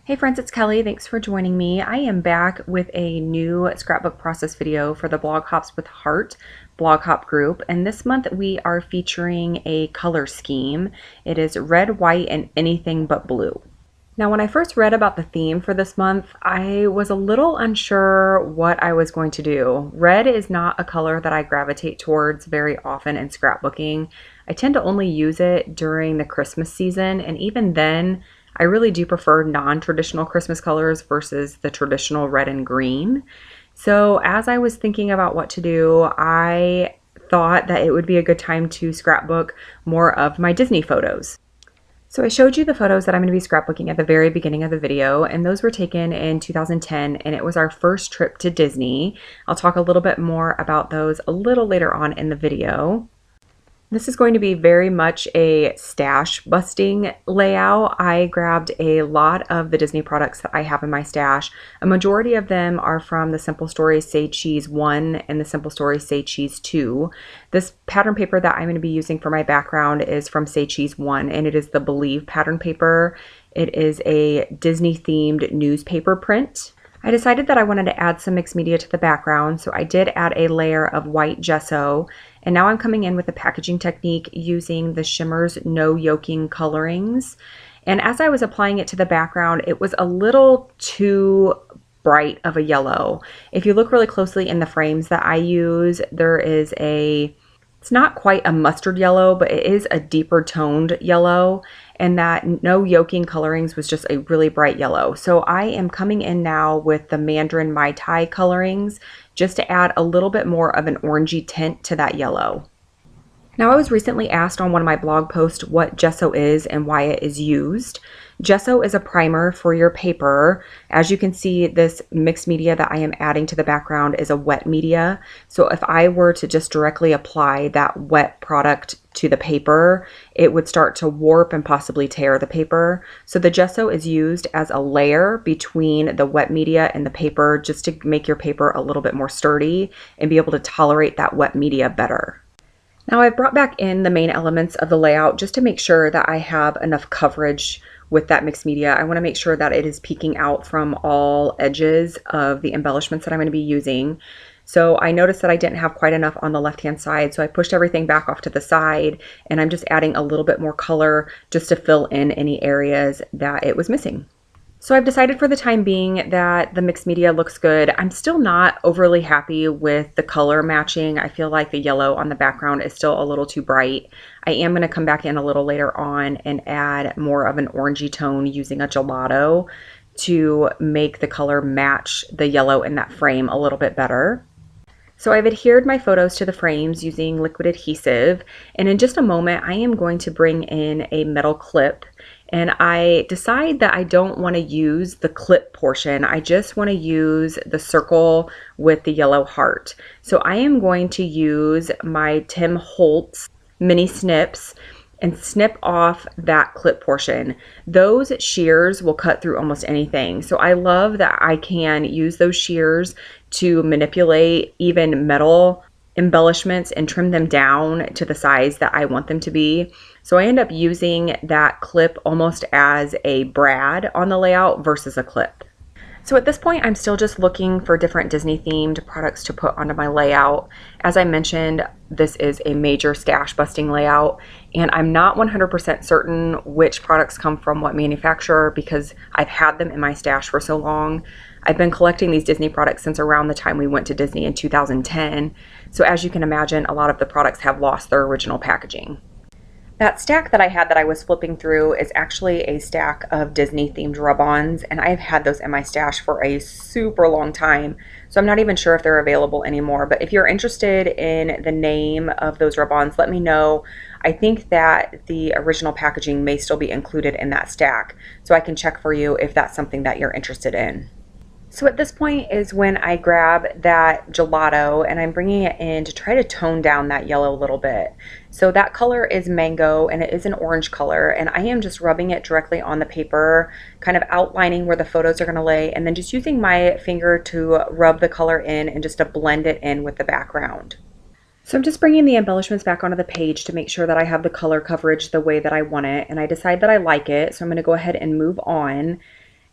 Hey friends, it's Kelly. Thanks for joining me. I am back with a new scrapbook process video for the Blog Hops with Heart blog hop group, and this month we are featuring a color scheme. It is red, white, and anything but blue. Now, when I first read about the theme for this month, I was a little unsure what I was going to do. Red is not a color that I gravitate towards very often in scrapbooking. I tend to only use it during the Christmas season, and even then, I really do prefer non-traditional Christmas colors versus the traditional red and green. So as I was thinking about what to do, I thought that it would be a good time to scrapbook more of my Disney photos. So I showed you the photos that I'm going to be scrapbooking at the very beginning of the video, and those were taken in 2010, and it was our first trip to Disney. I'll talk a little bit more about those a little later on in the video. This is going to be very much a stash busting layout. I grabbed a lot of the Disney products that I have in my stash. A majority of them are from the Simple Stories Say Cheese 1 and the Simple Stories Say Cheese 2. This pattern paper that I'm going to be using for my background is from Say Cheese 1, and it is the Believe pattern paper. It is a Disney themed newspaper print. I decided that I wanted to add some mixed media to the background, so I did add a layer of white gesso, and now I'm coming in with a packaging technique using the Shimmers No Yoking colorings. And as I was applying it to the background, it was a little too bright of a yellow. If you look really closely in the frames that I use, there is it's not quite a mustard yellow, but it is a deeper toned yellow, and that No Yoking colorings was just a really bright yellow. So I am coming in now with the Mandarin Mai Tai colorings just to add a little bit more of an orangey tint to that yellow. Now, I was recently asked on one of my blog posts what gesso is and why it is used. Gesso is a primer for your paper. As you can see, this mixed media that I am adding to the background is a wet media. So if I were to just directly apply that wet product to the paper, it would start to warp and possibly tear the paper. So the gesso is used as a layer between the wet media and the paper just to make your paper a little bit more sturdy and be able to tolerate that wet media better. Now, I've brought back in the main elements of the layout just to make sure that I have enough coverage with that mixed media. I want to make sure that it is peeking out from all edges of the embellishments that I'm going to be using. So I noticed that I didn't have quite enough on the left-hand side, so I pushed everything back off to the side, and I'm just adding a little bit more color just to fill in any areas that it was missing. So I've decided for the time being that the mixed media looks good. I'm still not overly happy with the color matching. I feel like the yellow on the background is still a little too bright. I am going to come back in a little later on and add more of an orangey tone using a gelato to make the color match the yellow in that frame a little bit better. So I've adhered my photos to the frames using liquid adhesive, and in just a moment I am going to bring in a metal clip, and I decide that I don't want to use the clip portion. I just want to use the circle with the yellow heart. So I am going to use my Tim Holtz mini snips and snip off that clip portion. Those shears will cut through almost anything. So I love that I can use those shears to manipulate even metal embellishments and trim them down to the size that I want them to be. So I end up using that clip almost as a brad on the layout versus a clip. So at this point, I'm still just looking for different Disney themed products to put onto my layout. As I mentioned, this is a major stash busting layout, and I'm not 100% certain which products come from what manufacturer because I've had them in my stash for so long. I've been collecting these Disney products since around the time we went to Disney in 2010. So as you can imagine, a lot of the products have lost their original packaging. That stack that I had that I was flipping through is actually a stack of Disney themed rub-ons, and I've had those in my stash for a super long time, so I'm not even sure if they're available anymore. But if you're interested in the name of those rub-ons, let me know. I think that the original packaging may still be included in that stack, so I can check for you if that's something that you're interested in. So at this point is when I grab that gelato and I'm bringing it in to try to tone down that yellow a little bit. So that color is mango and it is an orange color, and I am just rubbing it directly on the paper, kind of outlining where the photos are going to lay, and then just using my finger to rub the color in and just to blend it in with the background. So I'm just bringing the embellishments back onto the page to make sure that I have the color coverage the way that I want it, and I decide that I like it, so I'm going to go ahead and move on.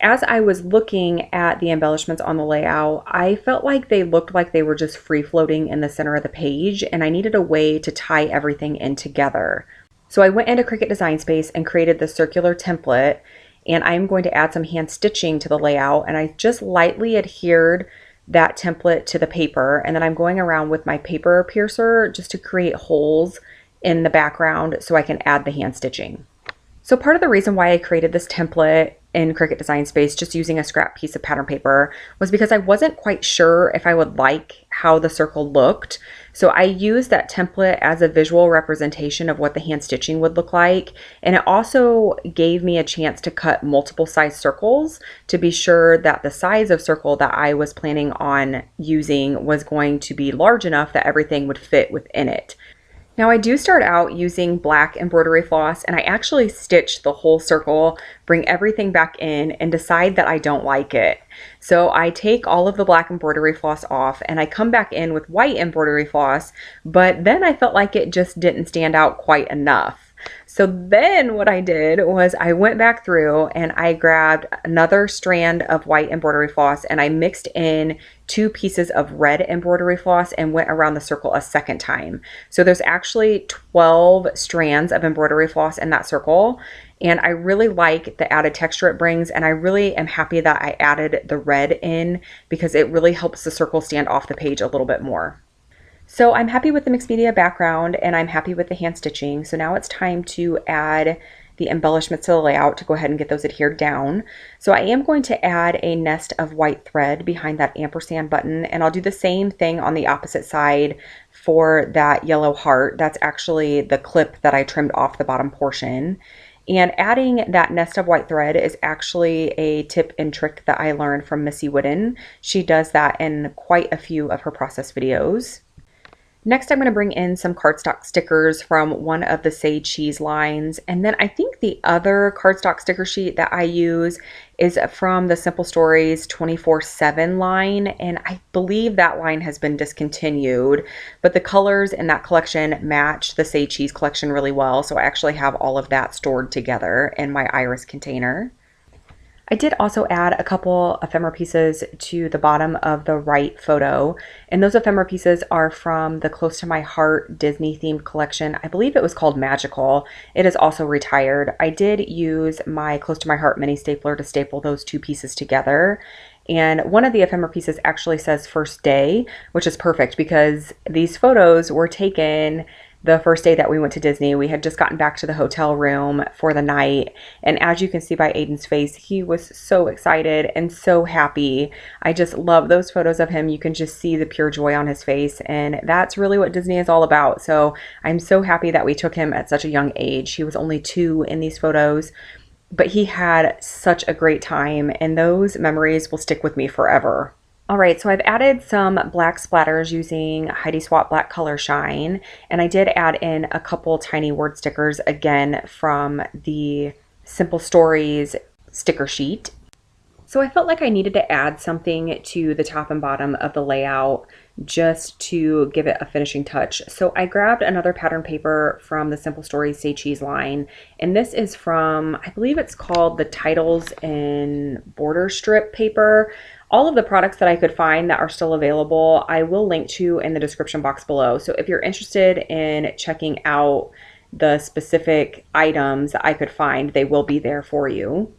As I was looking at the embellishments on the layout, I felt like they looked like they were just free floating in the center of the page, and I needed a way to tie everything in together. So I went into Cricut Design Space and created the circular template, and I'm going to add some hand stitching to the layout, and I just lightly adhered that template to the paper, and then I'm going around with my paper piercer just to create holes in the background so I can add the hand stitching. So part of the reason why I created this template in Cricut Design Space, just using a scrap piece of pattern paper, was because I wasn't quite sure if I would like how the circle looked. So I used that template as a visual representation of what the hand stitching would look like. And it also gave me a chance to cut multiple size circles to be sure that the size of circle that I was planning on using was going to be large enough that everything would fit within it. Now I do start out using black embroidery floss, and I actually stitch the whole circle, bring everything back in, and decide that I don't like it. So I take all of the black embroidery floss off and I come back in with white embroidery floss, but then I felt like it just didn't stand out quite enough. So then what I did was I went back through and I grabbed another strand of white embroidery floss and I mixed in 2 pieces of red embroidery floss and went around the circle a second time. So there's actually 12 strands of embroidery floss in that circle. And I really like the added texture it brings, and I really am happy that I added the red in because it really helps the circle stand off the page a little bit more. So I'm happy with the mixed media background and I'm happy with the hand stitching. So now it's time to add the embellishments to the layout to go ahead and get those adhered down. So I am going to add a nest of white thread behind that ampersand button, and I'll do the same thing on the opposite side for that yellow heart. That's actually the clip that I trimmed off the bottom portion. And adding that nest of white thread is actually a tip and trick that I learned from Missy Wooden. She does that in quite a few of her process videos. Next, I'm going to bring in some cardstock stickers from one of the Say Cheese lines. And then I think the other cardstock sticker sheet that I use is from the Simple Stories 24/7 line. And I believe that line has been discontinued, but the colors in that collection match the Say Cheese collection really well. So I actually have all of that stored together in my iris container. I did also add a couple ephemera pieces to the bottom of the right photo, and those ephemera pieces are from the Close to My Heart Disney themed collection. I believe it was called Magical. It is also retired. I did use my Close to My Heart mini stapler to staple those 2 pieces together. And one of the ephemera pieces actually says first day, which is perfect because these photos were taken the first day that we went to Disney. We had just gotten back to the hotel room for the night. And as you can see by Aiden's face, he was so excited and so happy. I just love those photos of him. You can just see the pure joy on his face. And that's really what Disney is all about. So I'm so happy that we took him at such a young age. He was only 2 in these photos, but he had such a great time. And those memories will stick with me forever. All right, so I've added some black splatters using Heidi Swapp Black Color Shine, and I did add in a couple tiny word stickers again from the Simple Stories sticker sheet. So I felt like I needed to add something to the top and bottom of the layout just to give it a finishing touch. So I grabbed another pattern paper from the Simple Stories Say Cheese line, and this is from, I believe it's called the Titles and Border Strip paper. All of the products that I could find that are still available, I will link to in the description box below. So if you're interested in checking out the specific items that I could find, they will be there for you.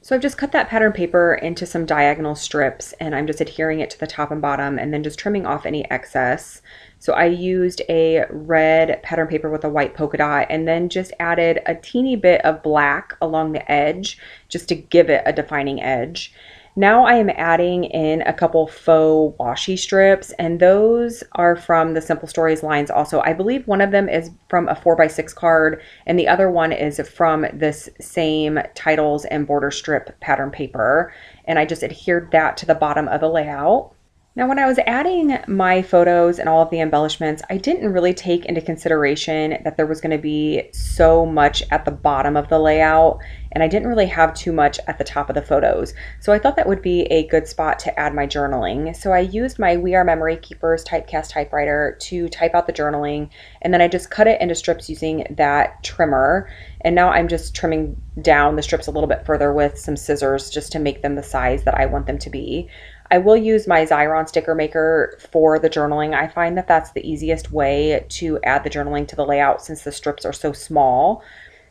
So I've just cut that pattern paper into some diagonal strips, and I'm just adhering it to the top and bottom and then just trimming off any excess. So I used a red pattern paper with a white polka dot and then just added a teeny bit of black along the edge just to give it a defining edge. Now I am adding in a couple faux washi strips, and those are from the Simple Stories lines also. I believe one of them is from a 4x6 card and the other one is from this same Titles and Border Strip pattern paper. And I just adhered that to the bottom of the layout. Now, when I was adding my photos and all of the embellishments, I didn't really take into consideration that there was going to be so much at the bottom of the layout, and I didn't really have too much at the top of the photos. So I thought that would be a good spot to add my journaling. So I used my We Are Memory Keepers typecast typewriter to type out the journaling, and then I just cut it into strips using that trimmer. And now I'm just trimming down the strips a little bit further with some scissors just to make them the size that I want them to be. I will use my Xyron sticker maker for the journaling. I find that that's the easiest way to add the journaling to the layout since the strips are so small.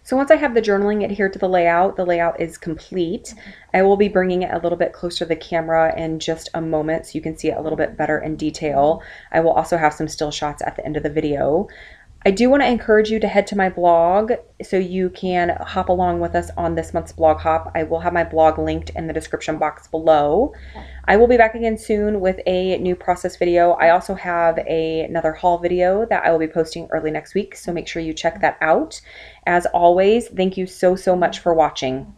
So once I have the journaling adhered to the layout is complete. I will be bringing it a little bit closer to the camera in just a moment so you can see it a little bit better in detail. I will also have some still shots at the end of the video. I do want to encourage you to head to my blog so you can hop along with us on this month's blog hop. I will have my blog linked in the description box below. I will be back again soon with a new process video. I also have another haul video that I will be posting early next week, so make sure you check that out. As always, thank you so much for watching.